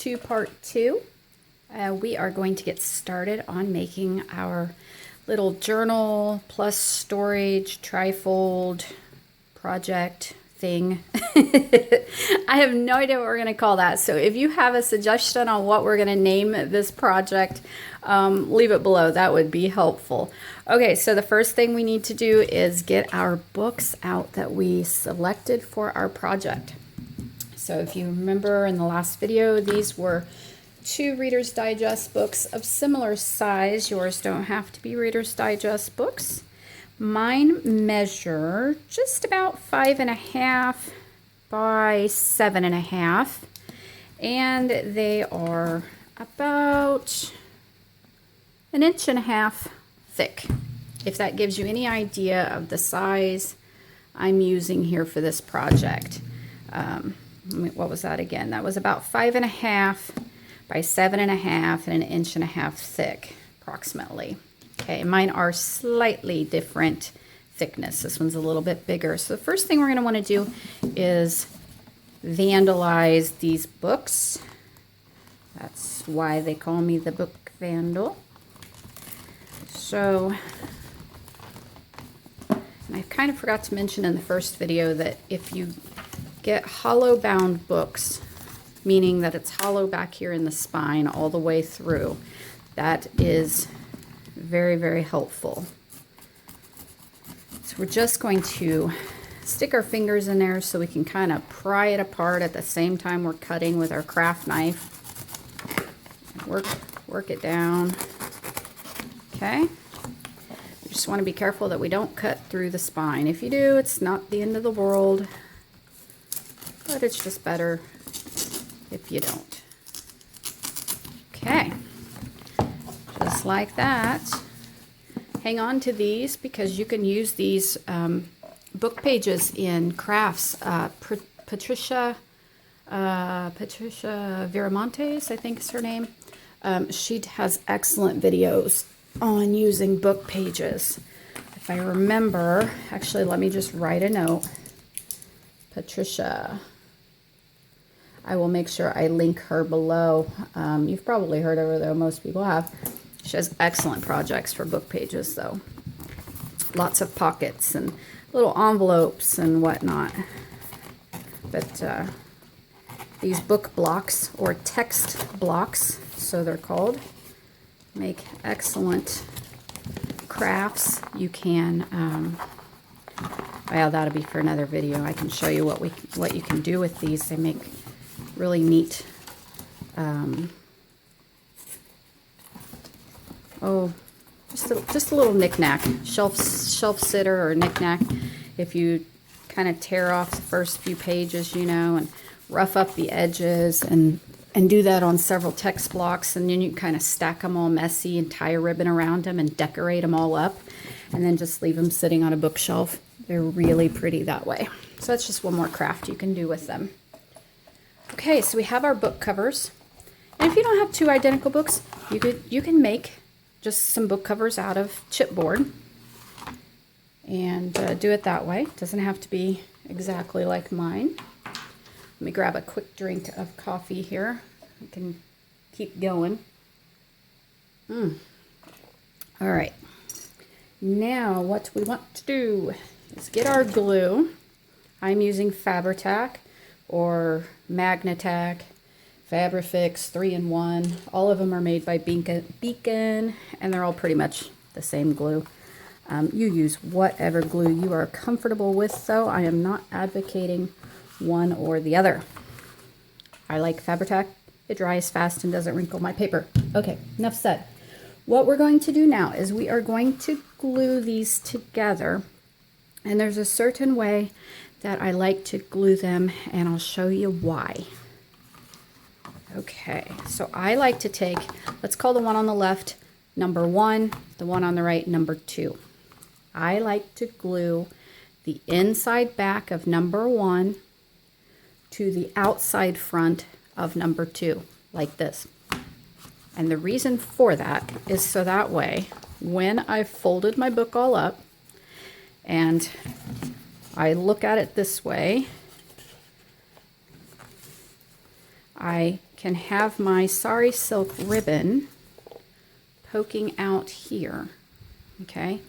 to part 2. We are going to get started on making our little journal plus storage trifold project thing. I have no idea what we're going to call that. So if you have a suggestion on what we're going to name this project, leave it below. That would be helpful. Okay, so the first thing we need to do is get our books out that we selected for our project. So if you remember in the last video, these were 2 Reader's Digest books of similar size. Yours don't have to be Reader's Digest books. Mine measure just about 5.5 by 7.5, and they are about 1.5 inches thick, if that gives you any idea of the size I'm using here for this project. What was that again? That was about 5.5 by 7.5 and 1.5 inches thick, approximately. Okay, mine are slightly different thickness. This one's a little bit bigger. So the first thing we're going to want to do is vandalize these books. That's why they call me the book vandal. So, and I kind of forgot to mention in the first video that if you get hollow bound books, meaning that it's hollow back here in the spine all the way through, that is very, very helpful. So we're just going to stick our fingers in there so we can kind of pry it apart at the same time we're cutting with our craft knife. Work it down. Okay. We just want to be careful that we don't cut through the spine. If you do, it's not the end of the world, but it's just better if you don't. Okay. Just like that. Hang on to these because you can use these book pages in crafts. Patricia Viramontes, I think is her name. She has excellent videos on using book pages. If I remember, actually, let me just write a note. Patricia. I will make sure I link her below. You've probably heard of her, though. Most people have. She has excellent projects for book pages, though. Lots of pockets and little envelopes and whatnot. But these book blocks, or text blocks, so they're called, make excellent crafts. You can, well, that'll be for another video. I can show you what you can do with these. They make really neat, just a little knick-knack, shelf sitter or knick-knack. If you kind of tear off the first few pages, you know, and rough up the edges and do that on several text blocks, and then you kind of stack them all messy and tie a ribbon around them and decorate them all up, and then just leave them sitting on a bookshelf. They're really pretty that way. So that's just one more craft you can do with them. Okay, so we have our book covers. And if you don't have 2 identical books, you can make just some book covers out of chipboard and do it that way. It doesn't have to be exactly like mine. Let me grab a quick drink of coffee here. I can keep going. All right. Now what we want to do is get our glue. I'm using Fabri-Tac or Magnatac, Fabrifix, 3-in-1. All of them are made by Beacon, and they're all pretty much the same glue. You use whatever glue you are comfortable with, though. I am not advocating one or the other. I like Fabri-Tac. It dries fast and doesn't wrinkle my paper. Okay, enough said. What we're going to do now is we are going to glue these together, and there's a certain way that I like to glue them, and I'll show you why. Okay, so I like to take, let's call the one on the left number 1, the one on the right number 2. I like to glue the inside back of number 1 to the outside front of number 2, like this. And the reason for that is so that way, when I've folded my book all up and I look at it this way, I can have my sari silk ribbon poking out here. Okay,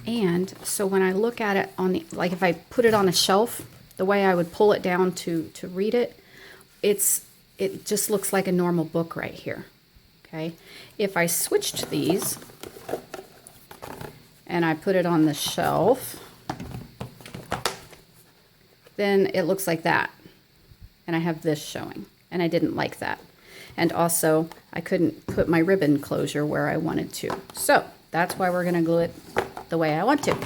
and so when I look at it on the, like if I put it on a shelf, the way I would pull it down to read it, it just looks like a normal book right here. Okay, if I switched these and I put it on the shelf, then it looks like that. And I have this showing, and I didn't like that. And also, I couldn't put my ribbon closure where I wanted to. So that's why we're going to glue it the way I want to.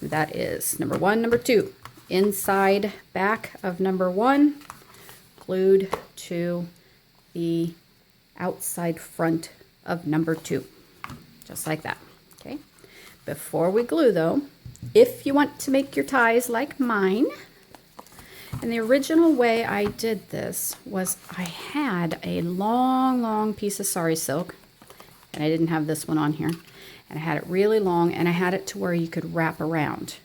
That is number 1, number 2. Inside back of number 1, glued to the outside front of number 2. Just like that. Okay. Before we glue though, if you want to make your ties like mine, and the original way I did this was I had a long piece of sari silk, and I didn't have this one on here, and I had it really long, and I had it to where you could wrap around.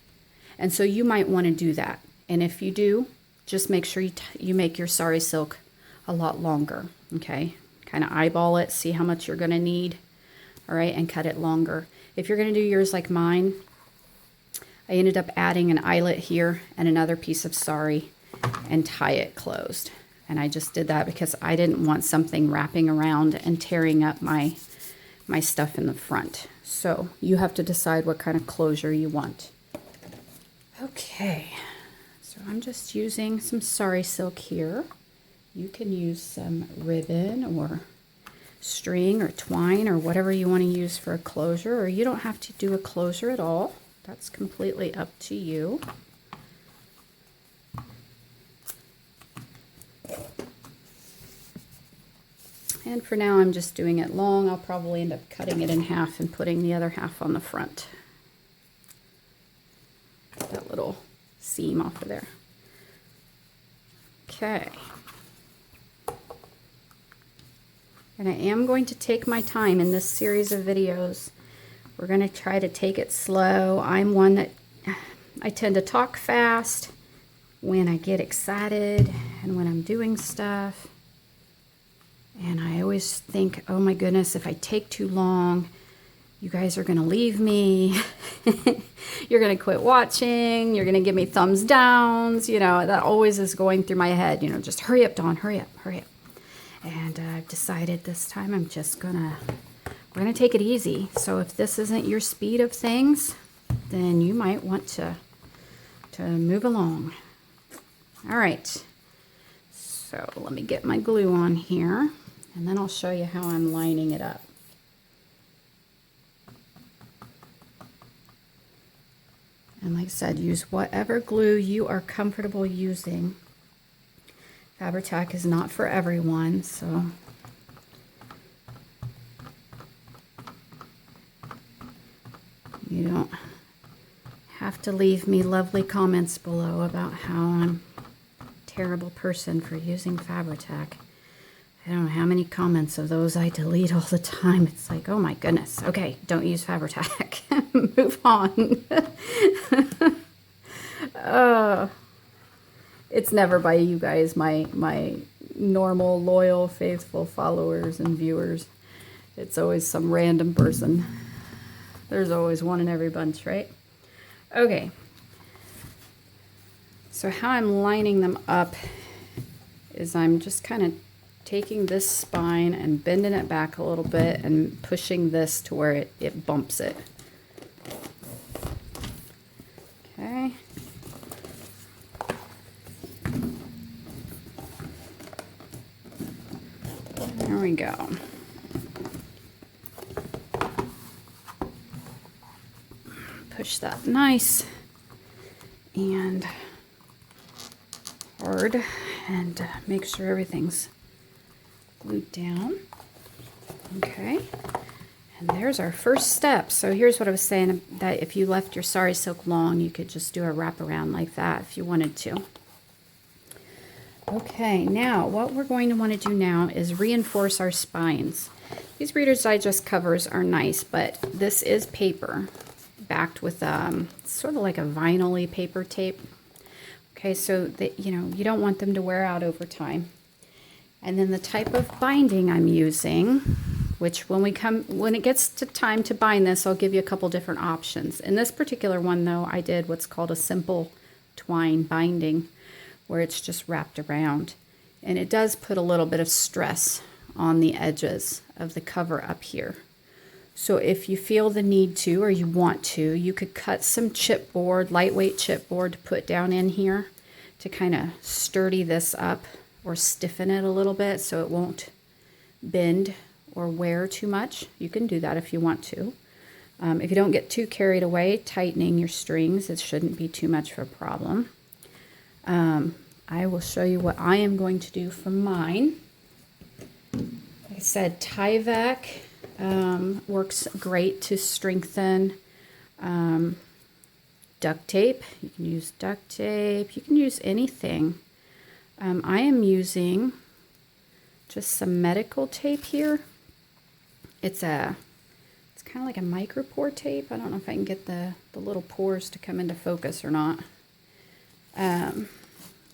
And so you might want to do that. And if you do, just make sure you make your sari silk a lot longer, okay? Kind of eyeball it, see how much you're going to need, all right, and cut it longer. If you're going to do yours like mine, I ended up adding an eyelet here and another piece of sari and tie it closed. And I just did that because I didn't want something wrapping around and tearing up my stuff in the front. So you have to decide what kind of closure you want. Okay, so I'm just using some sari silk here. You can use some ribbon or string or twine or whatever you want to use for a closure, or you don't have to do a closure at all. That's completely up to you. And for now, I'm just doing it long. I'll probably end up cutting it in half and putting the other half on the front. That little seam off of there. Okay. And I am going to take my time in this series of videos. We're going to try to take it slow. I'm one that I tend to talk fast when I get excited and when I'm doing stuff. And I always think, oh my goodness, if I take too long, you guys are going to leave me. You're going to quit watching. You're going to give me thumbs downs. You know, that always is going through my head. You know, just hurry up, Dawn, hurry up, hurry up. And I've decided this time I'm just we're going to take it easy. So if this isn't your speed of things, then you might want to move along. All right. So let me get my glue on here, and then I'll show you how I'm lining it up. And like I said, use whatever glue you are comfortable using. Fabri-Tac is not for everyone, so you don't have to leave me lovely comments below about how I'm a terrible person for using Fabri-Tac. I don't know how many comments of those I delete all the time. It's like, oh my goodness. Okay, don't use Fabri-Tac. Move on. It's never by you guys, my normal, loyal, faithful followers and viewers. It's always some random person. There's always one in every bunch, right? Okay. So how I'm lining them up is I'm just kind of taking this spine and bending it back a little bit and pushing this to where it bumps it. Okay. There we go. Push that nice and hard, and make sure everything's glued down. Okay, and there's our first step. So here's what I was saying, that if you left your sari silk long, you could just do a wraparound like that if you wanted to. Okay, now what we're going to want to do now is reinforce our spines. These Reader's Digest covers are nice, but this is paper backed with sort of like a vinyl-y paper tape. Okay, so that, you know, you don't want them to wear out over time. And then the type of binding I'm using, which when it gets to time to bind this, I'll give you a couple different options. In this particular one though, I did what's called a simple twine binding, where it's just wrapped around. And it does put a little bit of stress on the edges of the cover up here. So if you feel the need to, or you want to, you could cut some chipboard, lightweight chipboard to put down in here to kind of sturdy this up or stiffen it a little bit so it won't bend or wear too much. You can do that if you want to. If you don't get too carried away tightening your strings, it shouldn't be too much of a problem. I will show you what I am going to do for mine. Like I said, Tyvek works great to strengthen. Duct tape, you can use duct tape, you can use anything. I am using just some medical tape here. It's kind of like a micropore tape. I don't know if I can get the little pores to come into focus or not.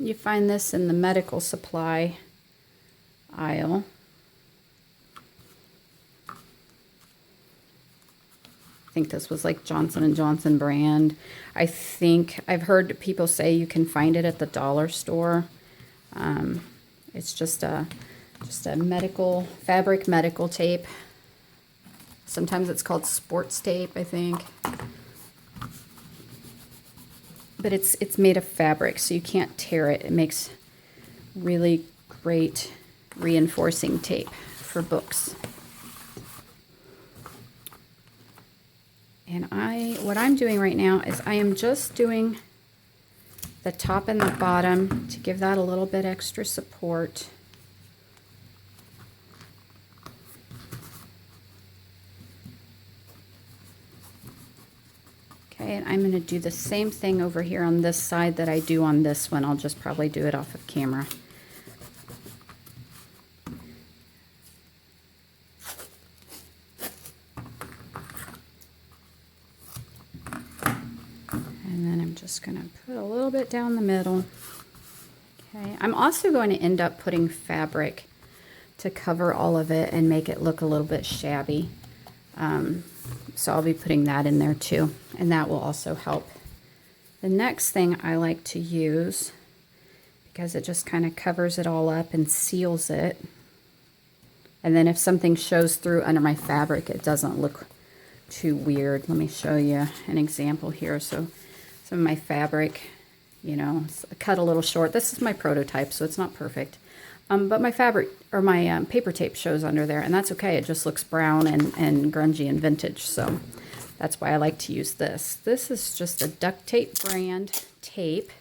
You find this in the medical supply aisle. I think this was like Johnson & Johnson brand. I think I've heard people say you can find it at the dollar store. It's just a fabric medical tape. Sometimes it's called sports tape, I think. But it's made of fabric, so you can't tear it. It makes really great reinforcing tape for books. And what I'm doing right now is I am just doing the top and the bottom to give that a little bit extra support. Okay, and I'm going to do the same thing over here on this side that I do on this one. I'll just probably do it off of camera. And then I'm just going to put a little bit down the middle. Okay, I'm also going to end up putting fabric to cover all of it and make it look a little bit shabby. So I'll be putting that in there too, and that will also help. The next thing I like to use, because it just kind of covers it all up and seals it, and then if something shows through under my fabric, it doesn't look too weird. Let me show you an example here. So some of my fabric, you know, cut a little short. This is my prototype, so it's not perfect. But my fabric, or my paper tape shows under there, and that's okay. It just looks brown and grungy and vintage, so that's why I like to use this. This is just a duct tape brand tape.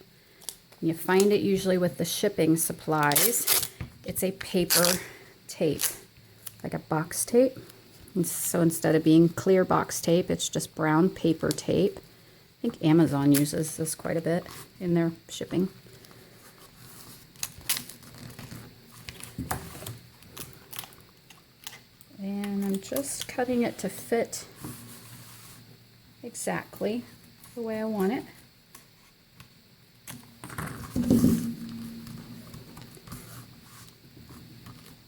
You find it usually with the shipping supplies. It's a paper tape, like a box tape. And so instead of being clear box tape, it's just brown paper tape. I think Amazon uses this quite a bit in their shipping. And I'm just cutting it to fit exactly the way I want it.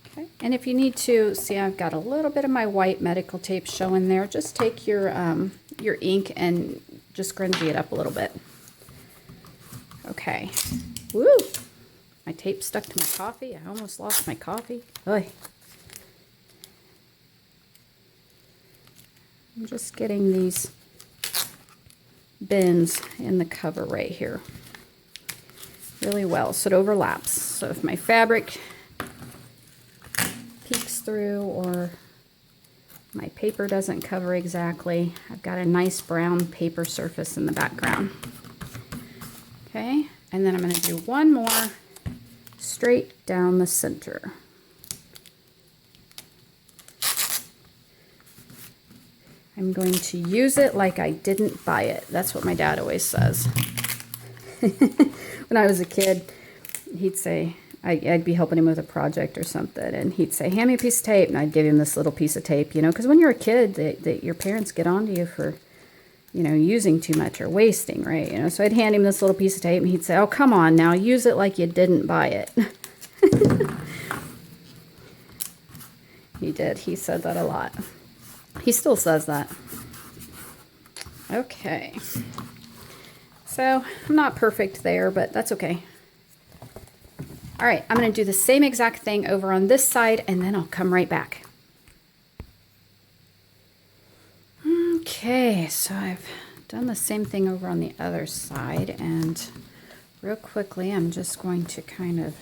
Okay, and if you need to, see I've got a little bit of my white medical tape showing there. Just take your ink and just grungy it up a little bit. Okay. Woo! My tape stuck to my coffee. I almost lost my coffee. Oy. I'm just getting these bends in the cover right here really well so it overlaps. So if my fabric peeks through or my paper doesn't cover exactly, I've got a nice brown paper surface in the background. Okay, and then I'm going to do one more straight down the center. I'm going to use it like I didn't buy it. That's what my dad always says. When I was a kid, he'd say, I'd be helping him with a project or something, and he'd say, hand me a piece of tape, and I'd give him this little piece of tape, you know, because when you're a kid, your parents get onto you for, you know, using too much or wasting, right? You know, so I'd hand him this little piece of tape, and he'd say, oh, come on now, use it like you didn't buy it. He did. He said that a lot. He still says that. Okay. So I'm not perfect there, but that's okay. All right, I'm going to do the same exact thing over on this side, and then I'll come right back. Okay, so I've done the same thing over on the other side, and real quickly I'm just going to kind of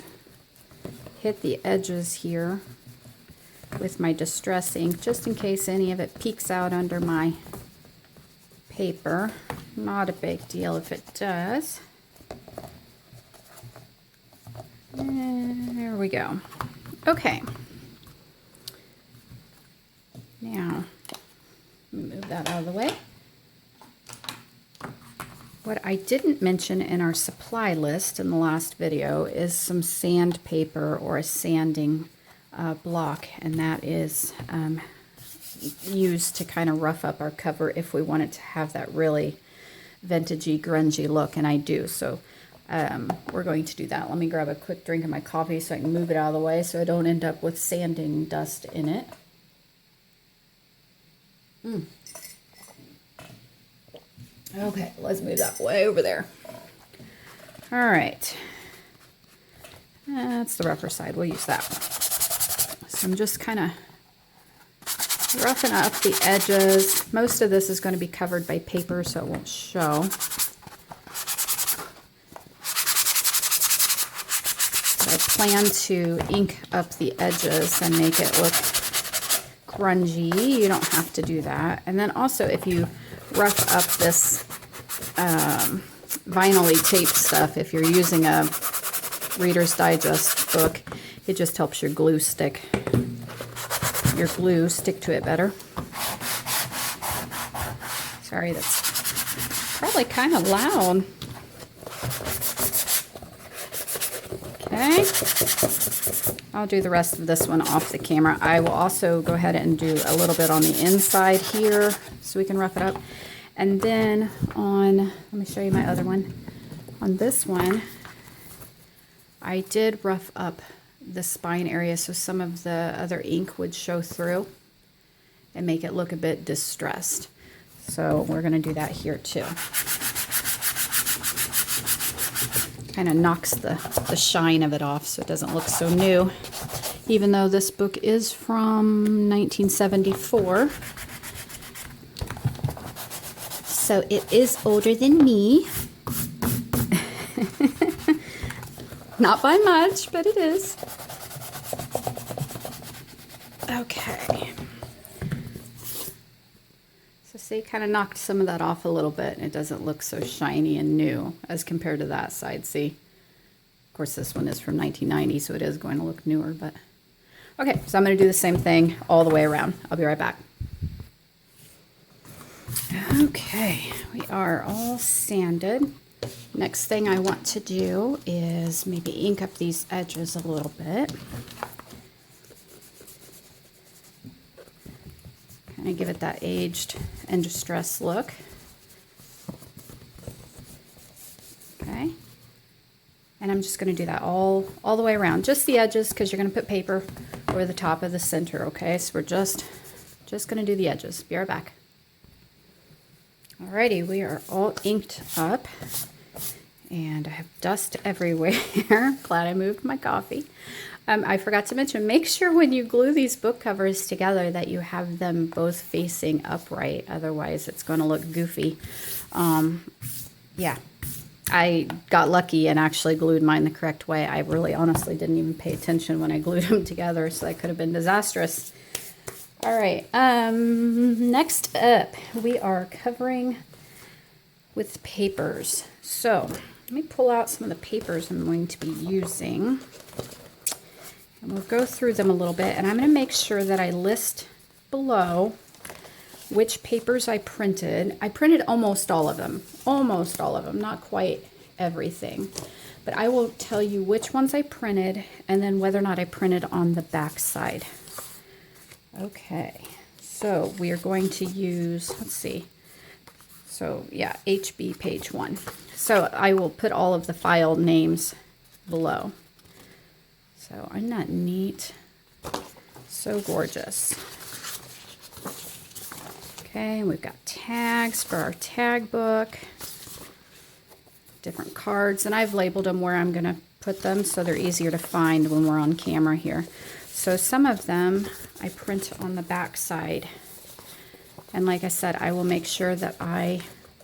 hit the edges here with my distress ink, just in case any of it peeks out under my paper. Not a big deal if it does. And there we go. Okay. Now, let me move that out of the way. What I didn't mention in our supply list in the last video is some sandpaper or a sanding block, and that is used to kind of rough up our cover if we want it to have that really vintagey, grungy look, and I do. So we're going to do that. Let me grab a quick drink of my coffee so I can move it out of the way so I don't end up with sanding dust in it. Okay, let's move that way over there. All right. That's the rougher side. We'll use that. So I'm just kind of roughing up the edges. Most of this is going to be covered by paper, so it won't show. But I plan to ink up the edges and make it look grungy. You don't have to do that. And then also, if you rough up this vinyl-y tape stuff, if you're using a Reader's Digest book, it just helps your glue stick to it better. Sorry, that's probably kind of loud. Okay, I'll do the rest of this one off the camera. I will also go ahead and do a little bit on the inside here so we can rough it up. And then on, let me show you my other one. On this one, I did rough up the spine area so some of the other ink would show through and make it look a bit distressed. So we're going to do that here too. Kind of knocks the shine of it off so it doesn't look so new, even though this book is from 1974. So it is older than me. Not by much, but it is. Okay. So see, kind of knocked some of that off a little bit, and it doesn't look so shiny and new as compared to that side. See? Of course, this one is from 1990, so it is going to look newer, but... Okay, so I'm going to do the same thing all the way around. I'll be right back. Okay, we are all sanded. Next thing I want to do is maybe ink up these edges a little bit. Kind of give it that aged and distressed look. Okay. And I'm just going to do that all the way around. Just the edges, because you're going to put paper over the top of the center, okay? So we're just going to do the edges. Be right back. Alrighty, we are all inked up. And I have dust everywhere. Glad I moved my coffee. I forgot to mention, make sure when you glue these book covers together that you have them both facing upright. Otherwise, it's going to look goofy. Yeah, I got lucky and actually glued mine the correct way. I really honestly didn't even pay attention when I glued them together, so that could have been disastrous. All right, next up, we are covering with papers. So let me pull out some of the papers I'm going to be using. And we'll go through them a little bit, and I'm going to make sure that I list below which papers I printed. I printed almost all of them, not quite everything. But I will tell you which ones I printed and then whether or not I printed on the back side. Okay, so we are going to use, let's see. So yeah, HB page 1. So I will put all of the file names below. So isn't that neat? So gorgeous. Okay, we've got tags for our tag book. Different cards, and I've labeled them where I'm going to put them so they're easier to find when we're on camera here. So some of them I print on the back side. And like I said, I will make sure that I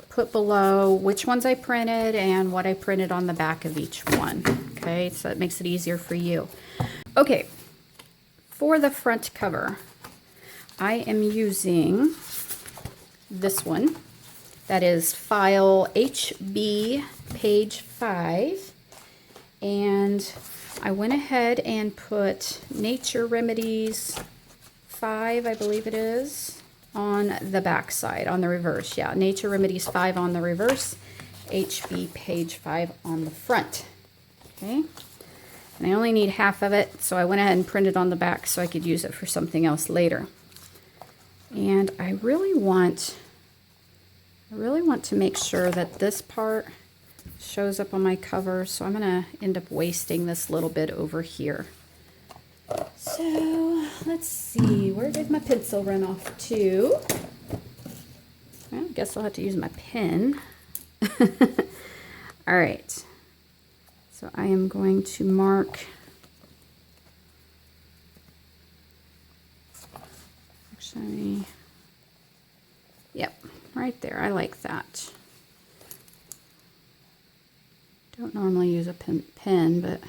put below which ones I printed and what I printed on the back of each one. Okay, so it makes it easier for you. Okay, for the front cover, I am using this one. That is file HB page 5. And I went ahead and put NaturesRemedies 5, I believe it is, on the back side, on the reverse. Yeah, NaturesRemedies 5 on the reverse, HB page 5 on the front. Okay, and I only need half of it, so I went ahead and printed on the back so I could use it for something else later. And I really want to make sure that this part shows up on my cover, so I'm going to end up wasting this little bit over here. So let's see, where did my pencil run off to? Well, I guess I'll have to use my pen. All right, so I am going to mark, actually, yep, right there. I like that. Don't normally use a pen, but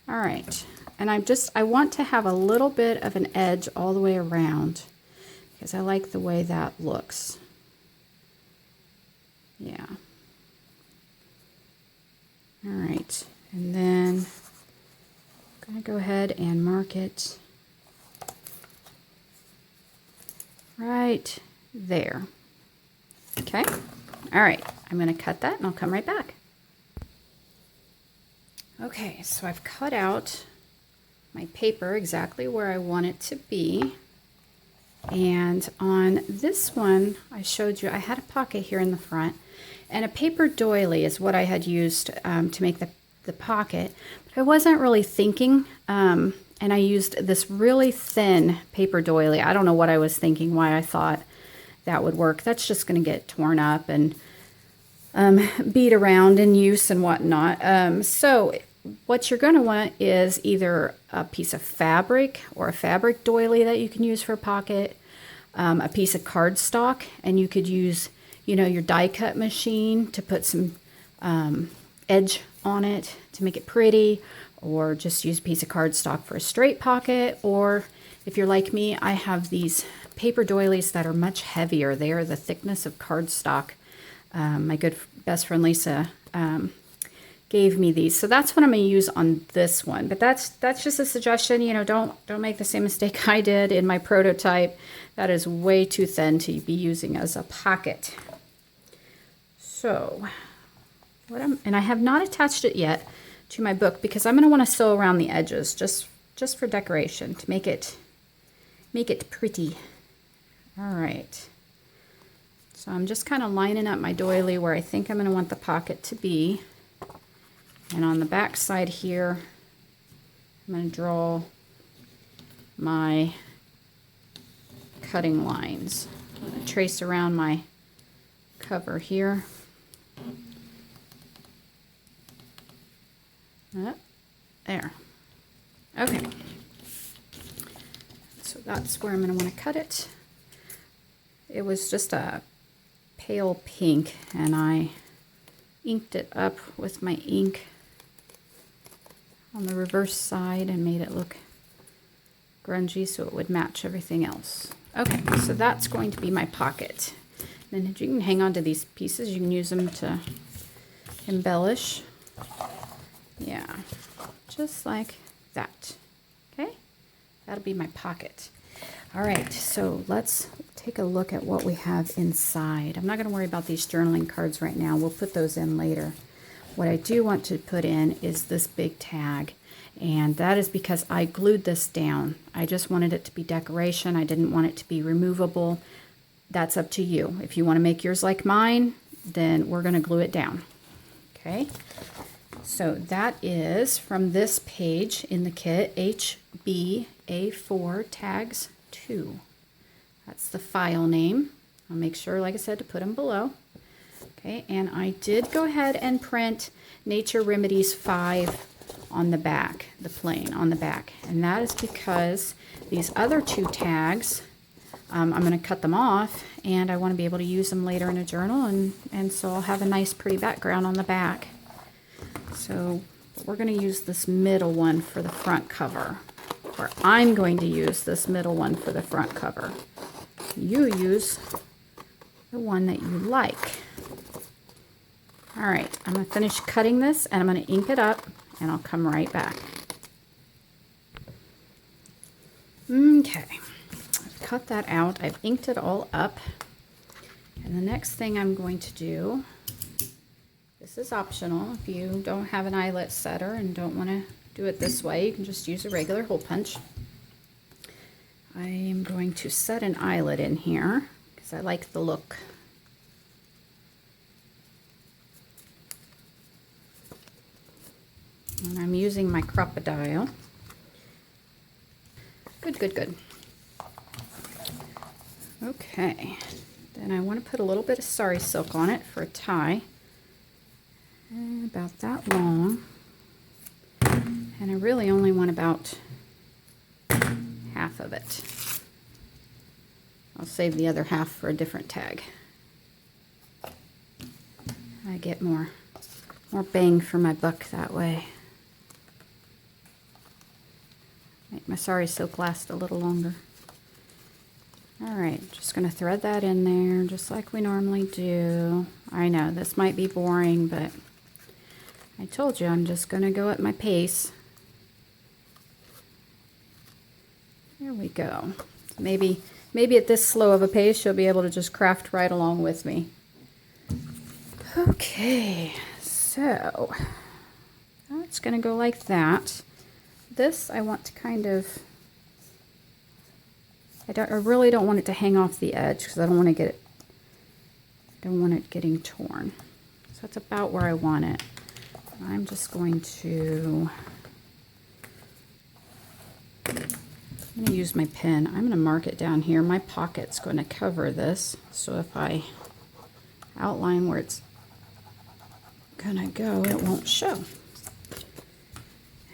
all right. And I want to have a little bit of an edge all the way around because I like the way that looks. Yeah. All right. And then I'm going to go ahead and mark it right there. Okay. All right. I'm going to cut that and I'll come right back. Okay, so I've cut out my paper exactly where I want it to be. And on this one, I showed you I had a pocket here in the front. And a paper doily is what I had used to make the pocket. But I wasn't really thinking, and I used this really thin paper doily. I don't know what I was thinking, why I thought that would work. That's just going to get torn up and beat around in use and whatnot. So what you're going to want is either a piece of fabric or a fabric doily that you can use for a pocket, a piece of cardstock, and you could use, you know, your die cut machine to put some edge on it to make it pretty, or just use a piece of cardstock for a straight pocket. Or if you're like me, I have these paper doilies that are much heavier. They are the thickness of cardstock. My good best friend Lisa gave me these, so that's what I'm going to use on this one. But that's just a suggestion. You know, don't make the same mistake I did in my prototype. That is way too thin to be using as a pocket. So and I have not attached it yet to my book because I'm going to want to sew around the edges just for decoration to make it pretty. All right. So I'm just kind of lining up my doily where I think I'm going to want the pocket to be. And on the back side here, I'm going to draw my cutting lines. I'm going to trace around my cover here. There. Okay. So that's where I'm going to want to cut it. It was just a pale pink, and I inked it up with my ink on the reverse side and made it look grungy so it would match everything else. Okay, so that's going to be my pocket. And you can hang on to these pieces. You can use them to embellish. Yeah, just like that. Okay, that'll be my pocket. All right, so let's take a look at what we have inside. I'm not going to worry about these journaling cards right now. We'll put those in later. What I do want to put in is this big tag, and that is because I glued this down. I just wanted it to be decoration. I didn't want it to be removable. That's up to you. If you want to make yours like mine, then we're going to glue it down. Okay, So that is from this page in the kit, HBA4 tags 2. That's the file name. I'll make sure, like I said, to put them below. Okay, and I did go ahead and print NaturesRemedies 5 on the back, the plain on the back. And that is because these other 2 tags, I'm going to cut them off, and I want to be able to use them later in a journal, and so I'll have a nice pretty background on the back. So we're going to use this middle one for the front cover, or I'm going to use this middle one for the front cover. You use the one that you like. All right, I'm going to finish cutting this, and I'm going to ink it up, and I'll come right back. Okay, I've cut that out. I've inked it all up. And the next thing I'm going to do, this is optional. If you don't have an eyelet setter and don't want to do it this way, you can just use a regular hole punch. I am going to set an eyelet in here because I like the look. And I'm using my crocodile. Good, good, good. Okay, then I want to put a little bit of sari silk on it for a tie. About that long. And I really only want about half of it. I'll save the other half for a different tag. I get more bang for my buck that way. Make my sari silk last a little longer. Alright, just going to thread that in there just like we normally do. I know this might be boring, but I told you I'm just going to go at my pace. There we go. Maybe at this slow of a pace you'll be able to just craft right along with me. Okay, so that's going to go like that. This I want to kind of, I really don't want it to hang off the edge because I don't want to get it, don't want it getting torn. So that's about where I want it. I'm just going to, I'm going to use my pen. I'm going to mark it down here. My pocket's going to cover this, so if I outline where it's going to go, it won't show.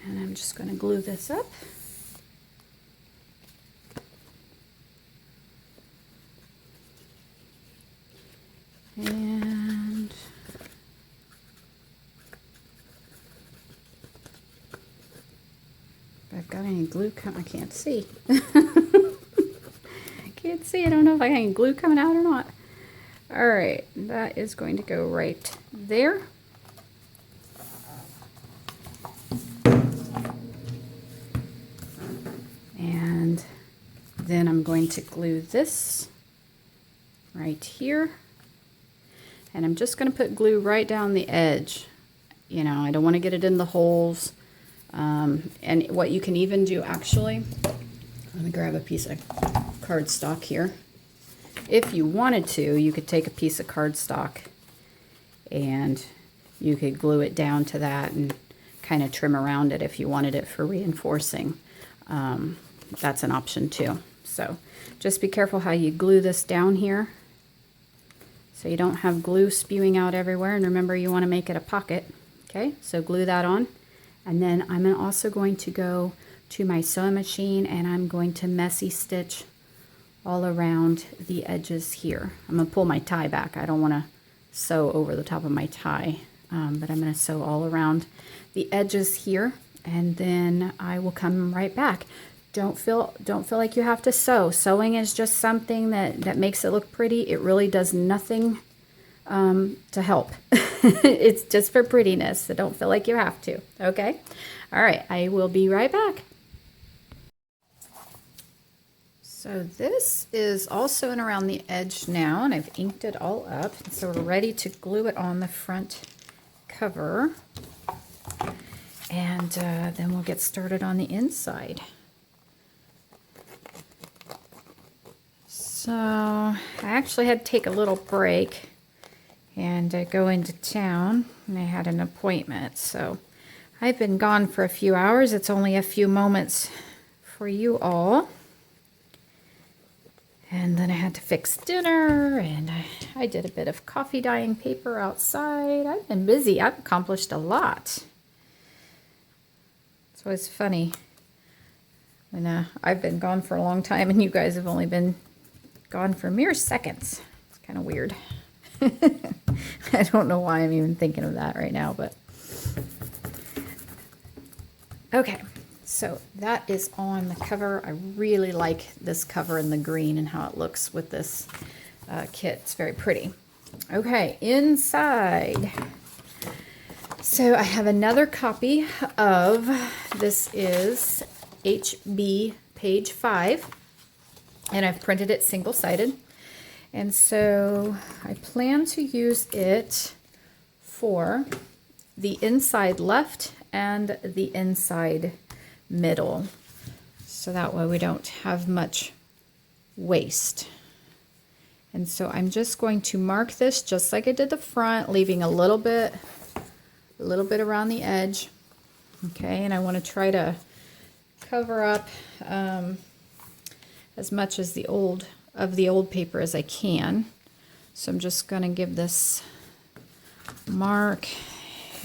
And I'm just going to glue this up. And if I've got any glue I can't see. I can't see. I don't know if I got any glue coming out or not. All right, that is going to go right there. And then I'm going to glue this right here. And I'm just going to put glue right down the edge. You know, I don't want to get it in the holes. And what you can even do, actually, let me grab a piece of cardstock here. If you wanted to, you could take a piece of cardstock and you could glue it down to that and kind of trim around it if you wanted it for reinforcing. That's an option too. So just be careful how you glue this down here, so you don't have glue spewing out everywhere. And remember, you want to make it a pocket. Okay, so glue that on. And then I'm also going to go to my sewing machine and I'm going to messy stitch all around the edges here. I'm going to pull my tie back. I don't want to sew over the top of my tie, but I'm going to sew all around the edges here, and then I will come right back. Don't feel like you have to sew. Sewing is just something that makes it look pretty. It really does nothing to help. It's just for prettiness, so don't feel like you have to. Okay? All right, I will be right back. So this is all sewn around the edge now, and I've inked it all up. So we're ready to glue it on the front cover. And then we'll get started on the inside. So I actually had to take a little break and go into town, and I had an appointment. So I've been gone for a few hours. It's only a few moments for you all. And then I had to fix dinner, and I did a bit of coffee dyeing paper outside. I've been busy. I've accomplished a lot. So it's funny when I've been gone for a long time and you guys have only been gone for mere seconds. It's kind of weird. I don't know why I'm even thinking of that right now, but okay. So that is on the cover. I really like this cover in the green and how it looks with this kit. It's very pretty. Okay, inside. So I have another copy of, this is HB page 5, and I've printed it single-sided. And so I plan to use it for the inside left and the inside middle, so that way we don't have much waste. And so I'm just going to mark this just like I did the front, leaving a little bit around the edge. Okay, and I want to try to cover up as much as the old paper as I can. So I'm just going to give this mark,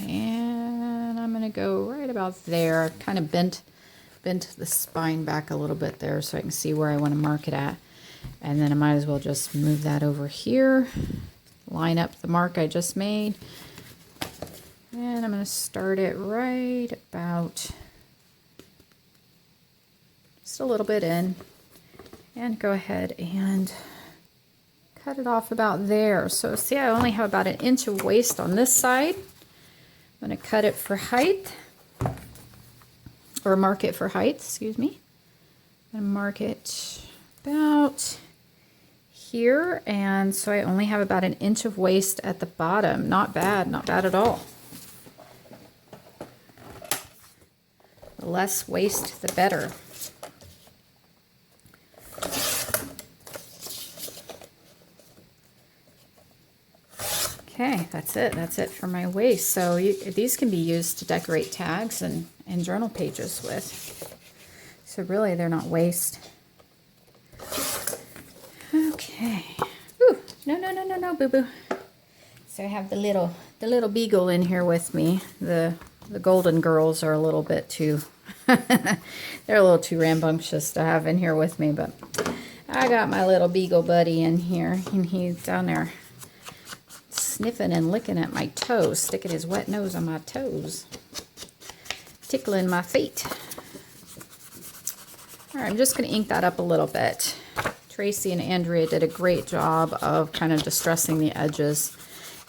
and I'm going to go right about there. I've kind of bent the spine back a little bit there so I can see where I want to mark it at. And then I might as well just move that over here, line up the mark I just made, and I'm going to start it right about just a little bit in, and go ahead and cut it off about there. So see, I only have about 1 inch of waste on this side. I'm going to cut it for height, or mark it for height, excuse me. I'm going to mark it about here, and so I only have about 1 inch of waste at the bottom. Not bad, not bad at all. The less waste, the better. Okay, that's it. That's it for my waste. So these can be used to decorate tags and journal pages with. So really, they're not waste. Okay. Ooh, no, boo-boo. So I have the little beagle in here with me. The golden girls are a little bit too, they're a little too rambunctious to have in here with me, but I got my little beagle buddy in here, and he's down there sniffing and licking at my toes, sticking his wet nose on my toes, tickling my feet. All right, I'm just going to ink that up a little bit. Tracie and Andrea did a great job of kind of distressing the edges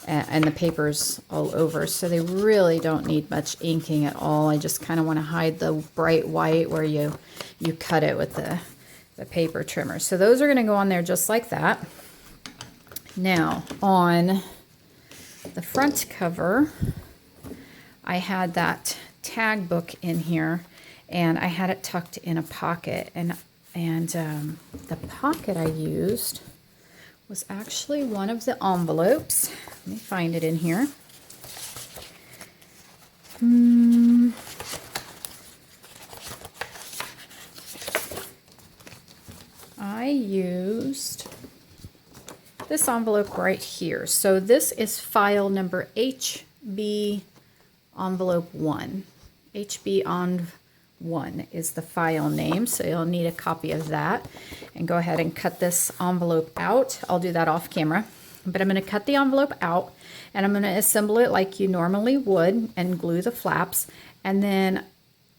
and the papers all over, so they really don't need much inking at all. I just kind of want to hide the bright white where you cut it with the paper trimmer. So those are going to go on there just like that. Now on the front cover, I had that tag book in here, and I had it tucked in a pocket, and the pocket I used was actually one of the envelopes. Let me find it in here. I used this envelope right here. So this is file number HB envelope 1. HB env 1 is the file name, so you'll need a copy of that. And go ahead and cut this envelope out. I'll do that off camera. But I'm going to cut the envelope out, and I'm going to assemble it like you normally would and glue the flaps. And then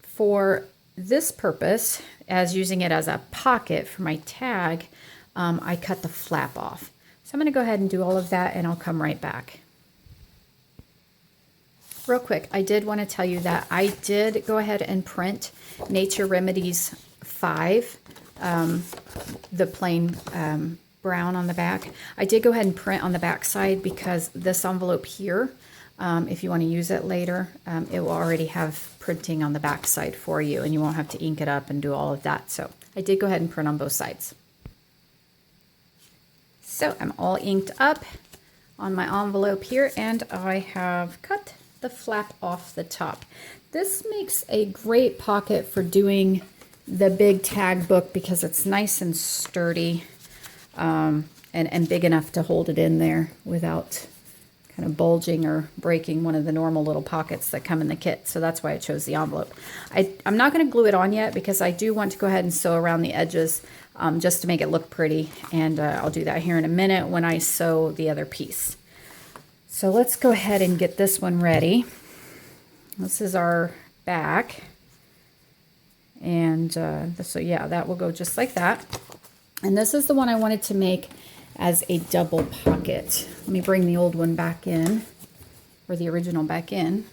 for this purpose, as using it as a pocket for my tag, I cut the flap off. So I'm going to go ahead and do all of that, and I'll come right back. Real quick, I did want to tell you that I did go ahead and print NaturesRemedies 5, the plain brown on the back. I did go ahead and print on the back side because this envelope here, if you want to use it later, it will already have printing on the back side for you, and you won't have to ink it up and do all of that. So I did go ahead and print on both sides. So I'm all inked up. on my envelope here, and I have cut the flap off the top. This makes a great pocket for doing the big tag book because it's nice and sturdy, and big enough to hold it in there without kind of bulging or breaking one of the normal little pockets that come in the kit. So that's why I chose the envelope. I'm not going to glue it on yet because I do want to go ahead and sew around the edges just to make it look pretty. And I'll do that here in a minute when I sew the other piece. So let's go ahead and get this one ready. This is our back. And so yeah, that will go just like that. And this is the one I wanted to make as a double pocket. Let me bring the old one back in, or the original back in.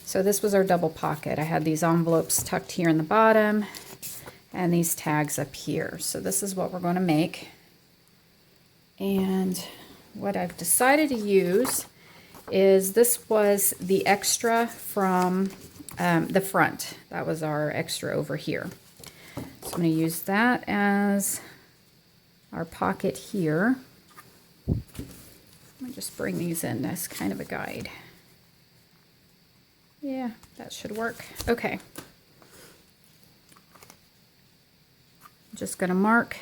So this was our double pocket. I had these envelopes tucked here in the bottom and these tags up here. So this is what we're going to make. And what I've decided to use is, this was the extra from the front. That was our extra over here. So I'm going to use that as our pocket here. Let me just bring these in as kind of a guide. Yeah, that should work. Okay. I'm just going to mark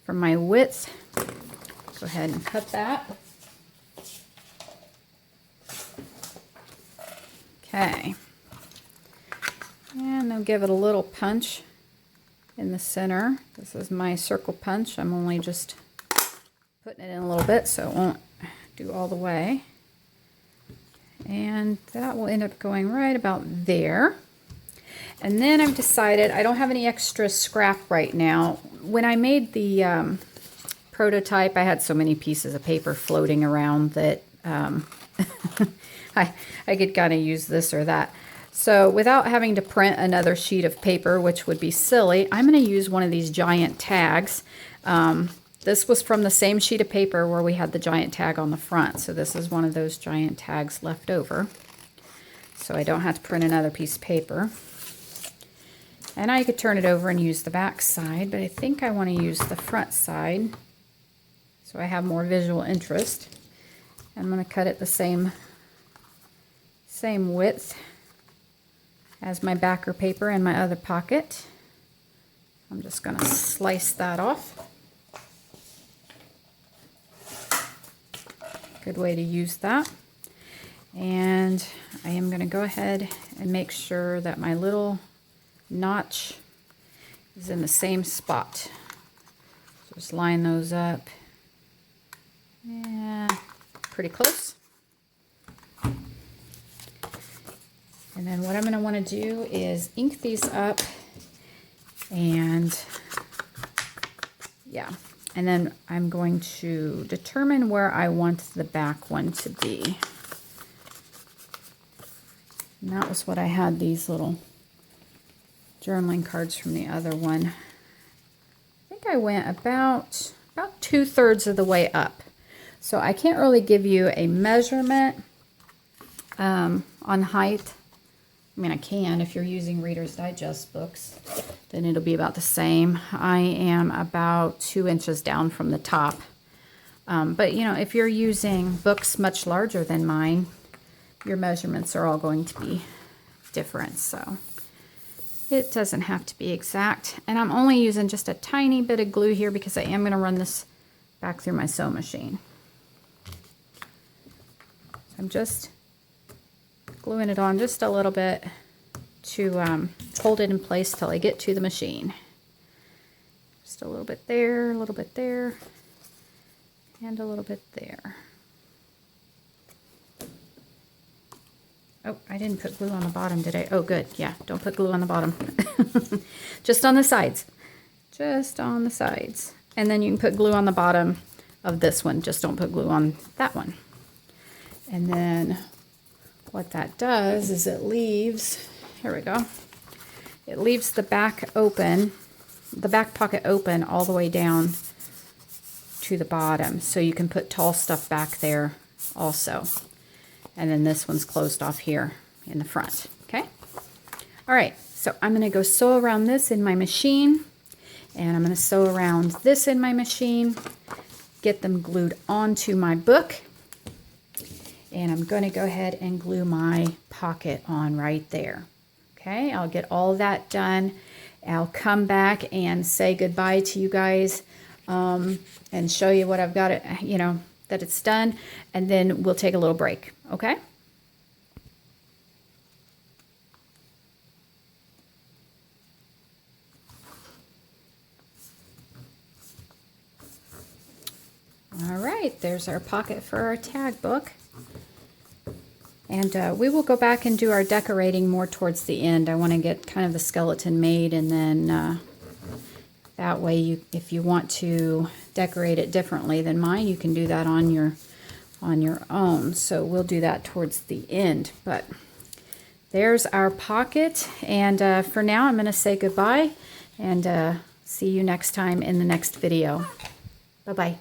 for my width. Go ahead and cut that. Okay. And I'll give it a little punch in the center. This is my circle punch. I'm only just putting it in a little bit so it won't do all the way. And that will end up going right about there. And then I've decided I don't have any extra scrap right now. When I made the prototype, I had so many pieces of paper floating around that I could kind of use this or that. So without having to print another sheet of paper, which would be silly, I'm going to use one of these giant tags. This was from the same sheet of paper where we had the giant tag on the front. So this is one of those giant tags left over. So I don't have to print another piece of paper. And I could turn it over and use the back side, but I think I want to use the front side so I have more visual interest. I'm going to cut it the same width as my backer paper in my other pocket. I'm just going to slice that off. Good way to use that. And I am going to go ahead and make sure that my little notch is in the same spot. So just line those up. Yeah, pretty close. And then what I'm going to want to do is ink these up, and yeah, and then I'm going to determine where I want the back one to be. And that was what I had, these little journaling cards from the other one. I think I went about 2/3 of the way up. So I can't really give you a measurement on height. I mean, I can. If you're using Reader's Digest books, then it'll be about the same. I am about 2 inches down from the top. But, you know, if you're using books much larger than mine, your measurements are all going to be different. So it doesn't have to be exact. And I'm only using just a tiny bit of glue here because I am going to run this back through my sewing machine. So I'm just gluing it on just a little bit to hold it in place till I get to the machine. Just a little bit there, a little bit there, and a little bit there. Oh, I didn't put glue on the bottom, did I? Oh, good. Yeah, don't put glue on the bottom. Just on the sides. Just on the sides. And then you can put glue on the bottom of this one. Just don't put glue on that one. And then what that does is it leaves, here we go, it leaves the back open, the back pocket open all the way down to the bottom. So you can put tall stuff back there also. And then this one's closed off here in the front, okay? All right, so I'm gonna go sew around this in my machine, and I'm gonna sew around this in my machine, get them glued onto my book, And I'm going to go ahead and glue my pocket on right there. Okay, I'll get all that done. I'll come back and say goodbye to you guys and show you what I've got, you know, that it's done. And then we'll take a little break, okay? All right, there's our pocket for our tag book. And we will go back and do our decorating more towards the end. I want to get kind of the skeleton made, and then that way, if you want to decorate it differently than mine, you can do that on your own. So we'll do that towards the end. But there's our pocket, and for now, I'm going to say goodbye, and see you next time in the next video. Bye-bye.